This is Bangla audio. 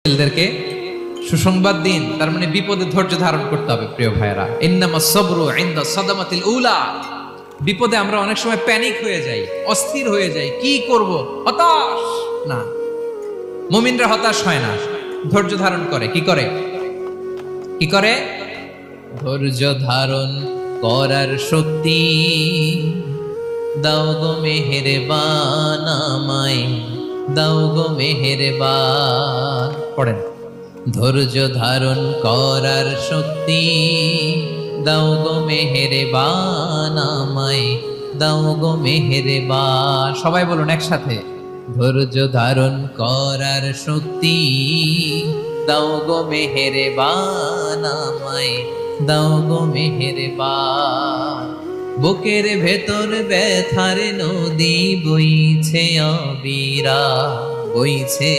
ছেলেদেরকে সুসংবাদ দিন, তার মানে বিপদে ধৈর্য ধারণ করতে হবে। প্রিয় ভাইয়েরা, ইন্নামাস সাবরু ইনদা সাদামাতিল উলা। বিপদে আমরা অনেক সময় প্যানিক হয়ে যাই, অস্থির হয়ে যাই, কি করব, হতাশ। না, মুমিনরা হতাশ হয় না, ধৈর্য ধারণ করে। কি করে? কি করে? ধৈর্য ধারণ করার শক্তি দাও গো মেহেরবান আমায়, দাও গো মেহেরবান। পড়েন, ধৈর্য ধারণ করার শক্তি দাও গো মেহেরবান আমায়, দাও গো মেহেরবান। সবাই বলুন একসাথে, ধৈর্য ধারণ করার শক্তি দাও গো মেহেরবান আমায়, দাও গো মেহেরবান। বুকের ভেতর ব্যথার নদী বইছে অবিরা, বইছে।